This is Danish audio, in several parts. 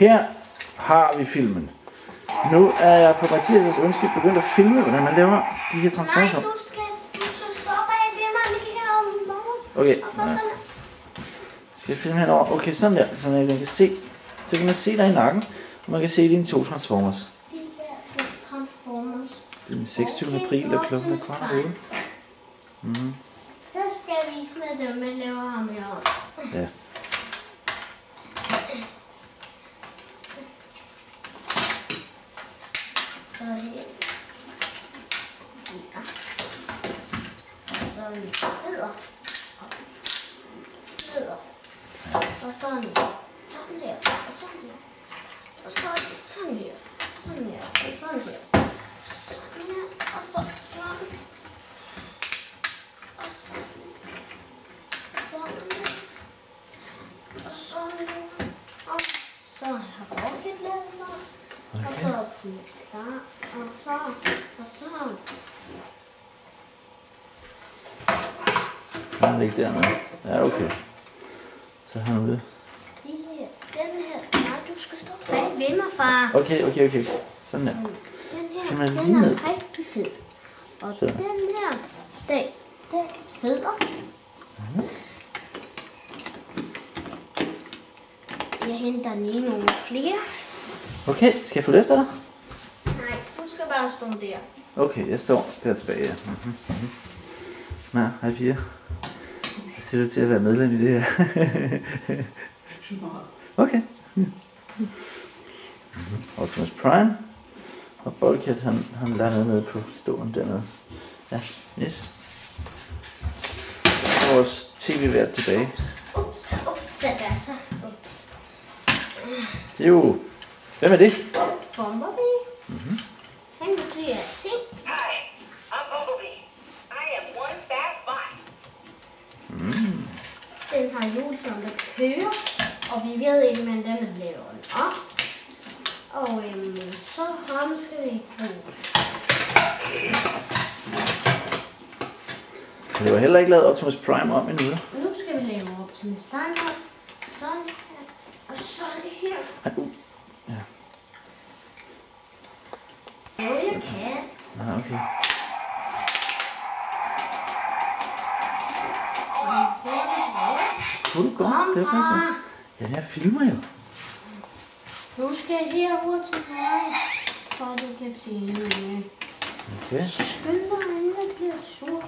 Her har vi filmen. Nu er jeg på Mathias' ønske begyndt at filme, hvordan man laver de her transformationer. Nej, du skal stoppe af ved mig lige herovre. Okay. Skal jeg filme henover? Okay, sådan der. Så man kan se, så kan man se dig i nakken, og man kan se dine 2 Transformers. De her 2 Transformers. Det er den 26. april, og klokken er 7:15. Først skal jeg vise med dem, man laver ham herovre. Ja. Så her. Ja. Og så en fødder. Og sådan der. Sådan der. Og sådan der. Og sådan der. Sådan der. Og sådan der. Sådan her. Og så sådan. Og sådan der. Og så har rocketlander. Og så piskar. Og så. Den ligger dernede. Ja, okay. Så har du det. Den her. Nej, du skal stå bag ved mig, far. Okay. Sådan der. Den er rigtig fed. Og så. Den her, den fødder. Jeg henter lige nogle flere. Okay, skal jeg følge efter dig? Nej, du skal bare stå der. Okay, jeg står der tilbage. Nå, hej piger. Jeg ser ud til at være medlem i det her. Okay. Optimus Prime. Og Bulkhead, han lander nede på stolen dernede. Ja, yes. Så er vores tv-vært tilbage. Ups, der er så. Det er jo... Hvem er det? Bumblebee. Han kan sige alting. Hi, I'm Bumblebee. I am one fat bot. Den har hjul, som der kører. Og vi ved ikke, men den laver den op. Og så ham skal vi bruge. Det var heller ikke lavet Optimus Prime om endnu. Nu skal vi lave Optimus Prime op. Sådan her. Og sådan her. Ja. Jo, jeg kan. Ah, okay. Kunne du godt? Det er rigtigt. Ja, jeg filmer jo. Nu skal jeg herover til højre, for du kan se det. Okay. Skynd dig, inden jeg bliver sur.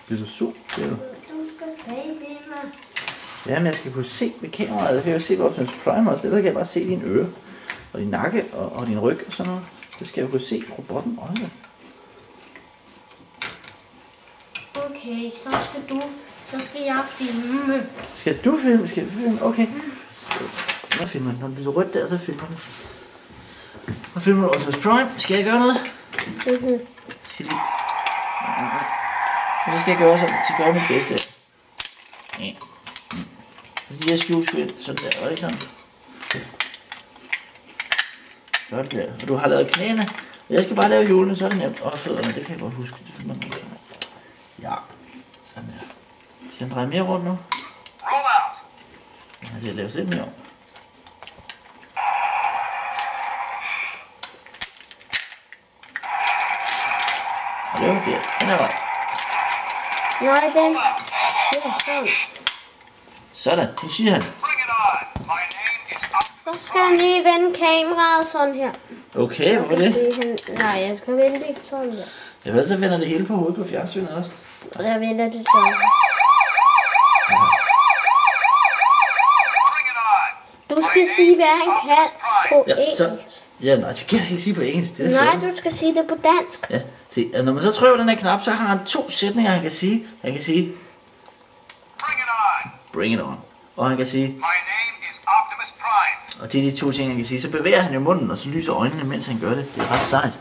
Bliver du sur? Det er du. Du skal bag ved mig. Jamen, jeg skal kunne se med kameraet. Jeg kan jo se på Optimus Prime også. Ellers kan jeg bare se dine ører. Og din nakke og din ryg og sådan noget. Det skal jeg jo kunne se robotten også. Okay, så skal jeg filme. Skal du filme? Skal du filme? Okay. Nu filmer den. Når du bliver rødt der, så filmer den. Nu filmer du Optimus Prime. Skal jeg gøre noget? Skal lige... Og så skal jeg gøre gøre mit bedste. Ja. Så de her skjulskud, sådan der, var det ikke sådan? Sådan der. Og du har lavet knæene. Og jeg skal bare lave hjulene, så er det nemt. Og fødderne, det kan jeg godt huske. Ja, sådan der. Skal jeg dreje mere rundt nu? Ja, det laves lidt mere om. Og det var der. Den er vej. Nej, den er sådan. Sådan, nu siger han. Så skal han lige vende kameraet sådan her. Okay, hvor var det? Nej, jeg skal vende det sådan der. Jeg ved, så vender det hele på hovedet på fjernsynet også. Og jeg vender det sådan. Du skal sige, hvad han kan på engelsk. Ja, nej, det kan jeg ikke sige på engelsk. Det Nej, du skal sige det på dansk. Ja, se, når man så trykker den her knap, så har han 2 sætninger, han kan sige. Han kan sige... Bring it on. Og han kan sige... My name is Optimus Prime. Og det er de 2 ting, han kan sige. Så bevæger han jo munden, og så lyser øjnene, mens han gør det. Det er ret sejt.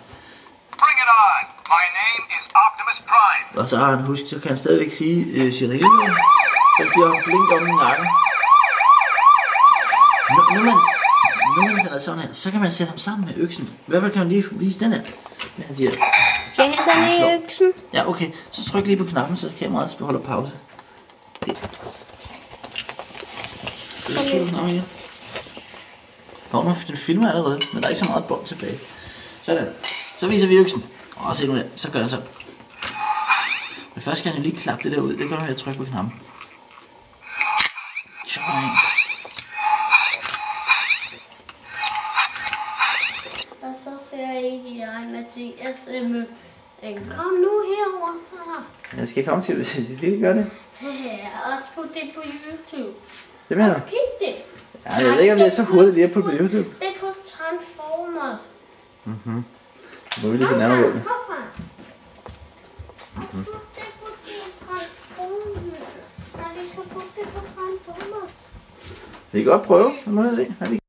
Bring it on. My name is Optimus Prime. Og så har han så kan han stadigvæk sige Cherillo. Så giver han blink om i nakken. Nu mens han er sådan her, så kan man sætte ham sammen med øksen. I hvert fald kan man lige vise den her. Han siger... Skal jeg hente den i øksen? Ja, okay. Så tryk lige på knappen, så kameraet holder pause. Det. Den filmer allerede, men der er ikke så meget bånd tilbage. Sådan. Så viser vi øksen. Og se nu der. Så gør den så. Men først skal han jo lige klappe det der ud. Det gør han ved at trykke på knappen. Sådan. Og så ser jeg Mathias kom nu herover. Jeg skal komme til, hvis vi kan gøre det. Og så putte det på YouTube. Det mener Og du? så kig det. Ja, jeg ved ikke, om det er så hurtigt lige at putte på YouTube. Det er på Transformers. Nu må vi lige se nærmere på det. Hop frem. Og putte det på Transformers. Nej, vi skal putte det på Transformers. Vi kan godt prøve. Nu må jeg se.